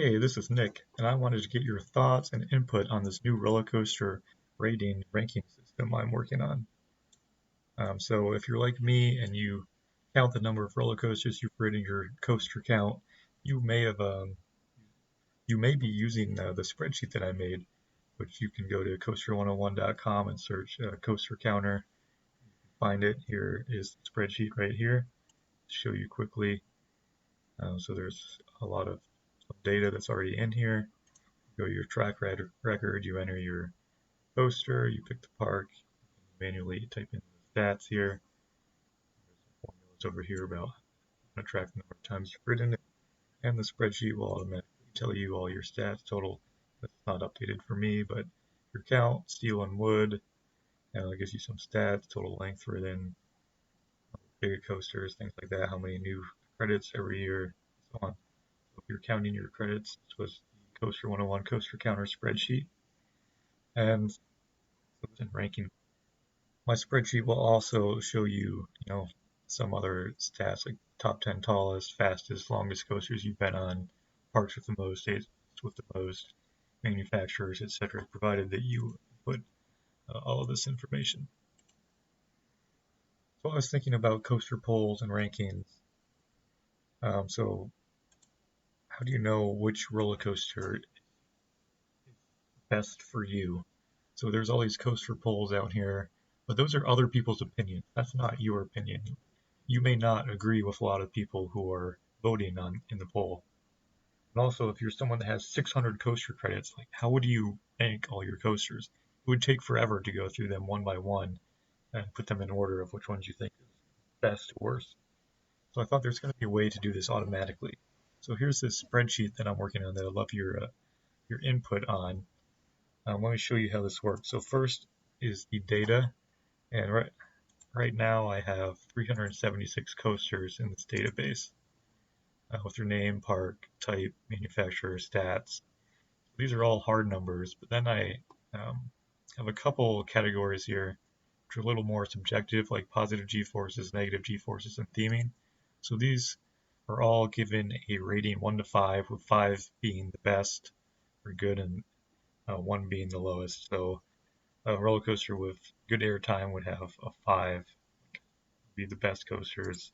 Hey, this is Nick, and I wanted to get your thoughts and input on this new roller coaster rating ranking system I'm working on. So if you're like me and you count the number of roller coasters you've ridden your coaster count, you may have you may be using the spreadsheet that I made, which you can go to coaster101.com and search coaster counter. Find it. Here is the spreadsheet right here. Show you quickly. So there's a lot of data that's already in here. Go to your track record, you enter your coaster, you pick the park, manually type in the stats here. There's formulas over here about how to track the number of times you've ridden it, and the spreadsheet will automatically tell you all your stats total. That's not updated for me, but your count, steel and wood, and it gives you some stats, total length ridden, bigger coasters, things like that, how many new credits every year, so on. So if you're counting your credits, this was the Coaster 101 Coaster Counter spreadsheet. And so it's in ranking. My spreadsheet will also show you, some other stats like top 10 tallest, fastest, longest coasters you've been on, parks with the most, states with the most, manufacturers, etc., provided that you put all of this information. So I was thinking about coaster polls and rankings. So how do you know which roller coaster is best for you? So there's all these coaster polls out here, but those are other people's opinions. That's not your opinion. You may not agree with a lot of people who are voting on in the poll. And also, if you're someone that has 600 coaster credits, like how would you rank all your coasters? It would take forever to go through them one by one and put them in order of which ones you think is best to worst. So I thought there's going to be a way to do this automatically. So here's this spreadsheet that I'm working on that I'd love your input on. Let me show you how this works. So first is the data, and right now I have 376 coasters in this database with their name, park, type, manufacturer, stats. These are all hard numbers, but then I have a couple categories here which are a little more subjective, like positive g-forces, negative g-forces, and theming. So these are all given a rating 1 to 5, with 5 being the best or good and 1 being the lowest. So a roller coaster with good airtime would have a 5, be the best coasters.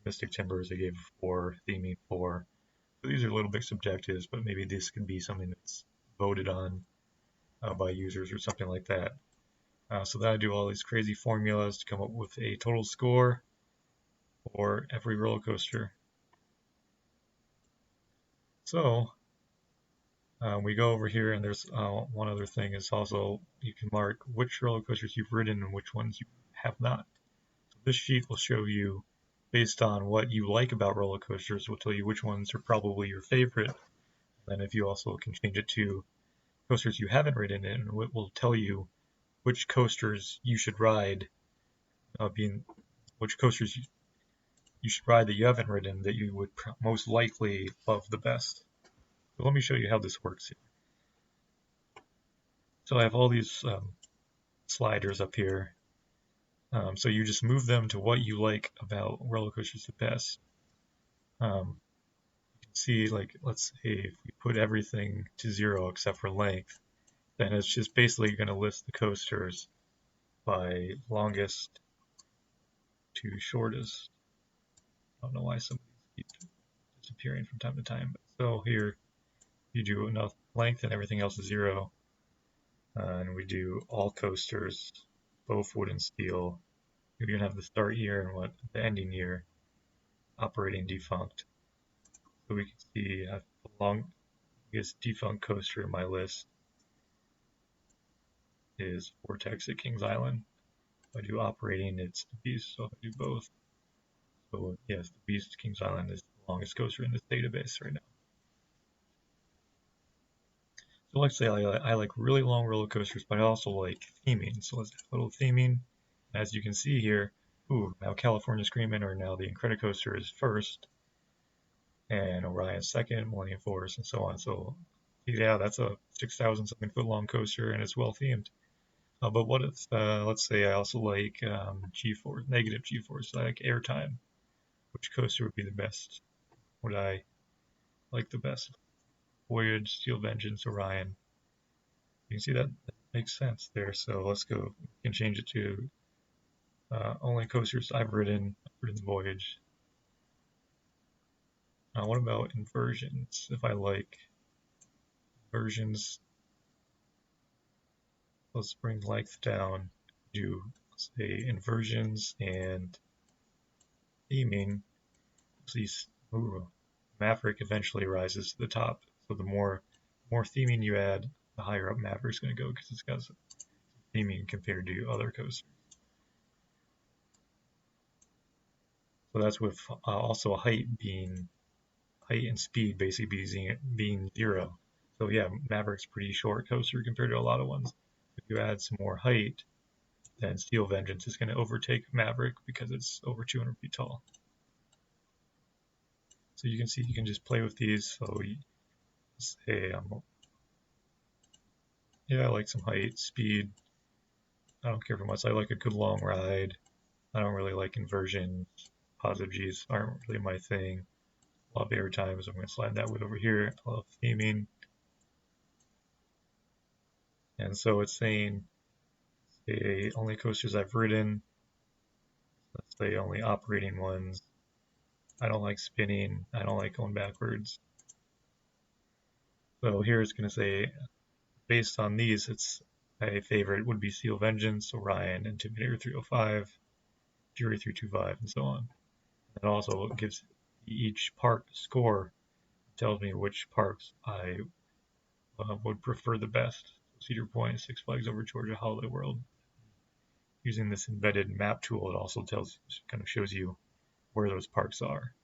Mystic Timbers I gave a 4, theming 4. So these are a little bit subjectives, but maybe this could be something that's voted on by users or something like that. So then I do all these crazy formulas to come up with a total score for every roller coaster. So we go over here, and there's one other thing is also you can mark which roller coasters you've ridden and which ones you have not. So this sheet will show you, based on what you like about roller coasters, will tell you which ones are probably your favorite. And if you also can change it to coasters you haven't ridden in, it will tell you which coasters you should ride, which coasters you should ride that you haven't ridden that you would most likely love the best. So let me show you how this works here. So I have all these sliders up here. So you just move them to what you like about roller coasters the best. You can see, like, let's say if we put everything to 0 except for length, then it's just basically going to list the coasters by longest to shortest. I don't know why some of these keep disappearing from time to time. So here you do enough length and everything else is 0. And we do all coasters, both wood and steel. You're going to have the start year and the ending year operating defunct. So we can see I have the longest defunct coaster in my list is Vortex at Kings Island. If I do operating, it's the Beast, so if I do both. So yes, the Beast Kings Island is the longest coaster in this database right now. So let's say I like really long roller coasters, but I also like theming. So let's have a little theming. As you can see here, now California Screamin' or now the Incredicoaster is first, and Orion's second, Millennium Force, and so on. So yeah, that's a 6,000 something foot long coaster, and it's well themed. But what if, let's say I also like G-force, negative G-force, like airtime. Which coaster would be the best? Would I like the best? Voyage, Steel Vengeance, Orion. You can see that makes sense there. So let's go. We can change it to only coasters I've ridden the Voyage. What about inversions? If I like inversions, let's bring length down. Do say inversions and theming. Please, Maverick eventually rises to the top. So the more theming you add, the higher up Maverick's going to go because it's got some theming compared to other coasters. So that's with also height and speed basically being 0. So yeah, Maverick's pretty short coaster compared to a lot of ones. If you add some more height, then Steel Vengeance is going to overtake Maverick because it's over 200 feet tall. So you can see you can just play with these. So you say, yeah, I like some height, speed. I don't care for much. I like a good long ride. I don't really like inversions. Positive G's aren't really my thing. Love air times. I'm going to slide that way over here. I love theming. And so it's saying, say, only coasters I've ridden. Let's say only operating ones. I don't like spinning. I don't like going backwards. So here it's going to say, based on these, it's my favorite would be Steel Vengeance, Orion, Intimidator 305, Fury 325, and so on. It also gives each park score, tells me which parks I would prefer the best. Cedar Point, Six Flags Over Georgia, Holiday World. Using this embedded map tool, it also kind of shows you where those parks are.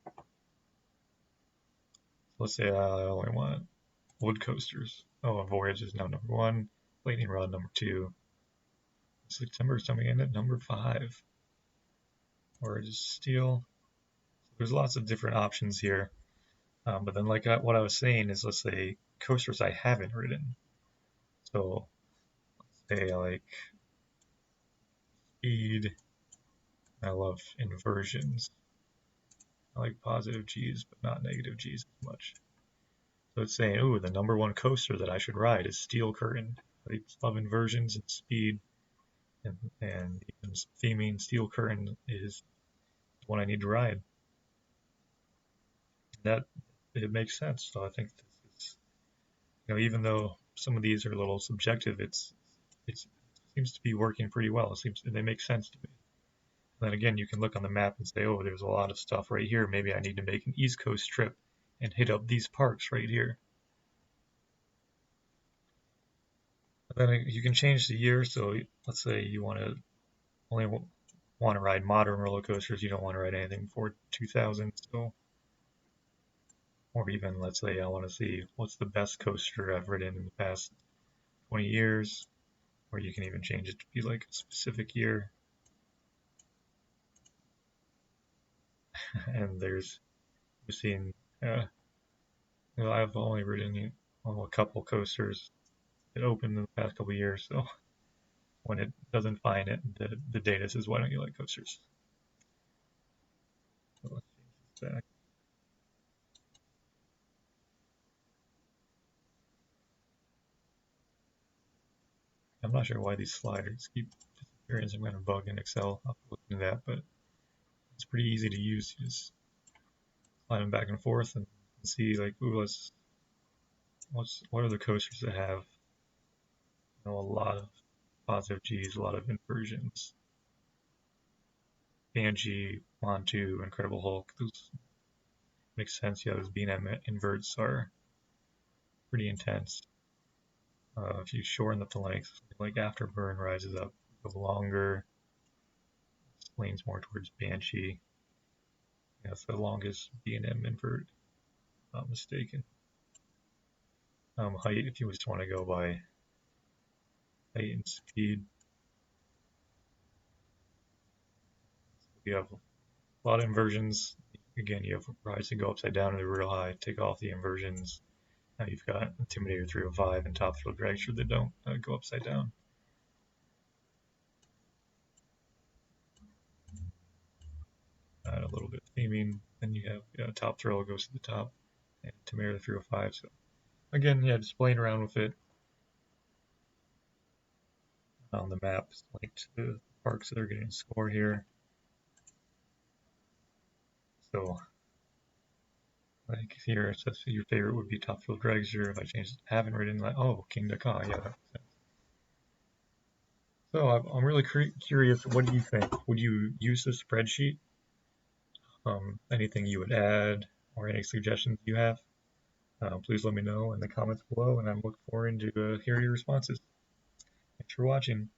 So let's say I only want wood coasters. Oh, Voyage is now number 1. Lightning Rod number 2. September is coming in at number 5. Or just Steel. There's lots of different options here. But then like what I was saying is, let's say coasters I haven't ridden. So let's say I like speed. I love inversions. I like positive G's, but not negative G's as much. So it's saying, ooh, the number 1 coaster that I should ride is Steel Curtain. I love inversions and speed, and even theming. Steel Curtain is the one I need to ride. That it makes sense. So I think this is, even though some of these are a little subjective, it seems to be working pretty well. They make sense to me. Then again, you can look on the map and say, oh, there's a lot of stuff right here. Maybe I need to make an East Coast trip and hit up these parks right here. Then you can change the year. So let's say you only want to ride modern roller coasters. You don't want to ride anything before 2000. So, or even let's say I want to see what's the best coaster I've ridden in the past 20 years. Or you can even change it to be like a specific year. And we've seen, I've only ridden a couple coasters that opened in the past couple years, so when it doesn't find it, the data says, why don't you like coasters? So let's change this back. I'm not sure why these sliders keep disappearing. Some kind of bug in Excel. I'll have to look into that, but it's pretty easy to use. You just slide them back and forth and see, like, ooh, what are the coasters that have a lot of positive G's, a lot of inversions. Banshee, Montu, Incredible Hulk, those make sense. Yeah, those B&M inverts are pretty intense. If you shorten up the length, like Afterburn rises up, go longer, leans more towards Banshee. Yeah, that's the longest B&M invert, not mistaken. Height, if you just want to go by height and speed. You have a lot of inversions. Again, you have rides that go upside down and they're real high. Take off the inversions. Now you've got Intimidator 305 and Top Thrill Dragster that don't go upside down. Add a little bit of theming. Then you have Top Thrill goes to the top, and Tamara 305. So again, yeah, just playing around with it on the map, like to the parks that are getting a score here. So like here it says your favorite would be Topfield Dragster. If I change it, haven't written like King Dakar, yeah, that makes sense. So I'm really curious. What do you think? Would you use this spreadsheet? Anything you would add or any suggestions you have? Please let me know in the comments below, and I'm looking forward to hear your responses. Thanks for watching.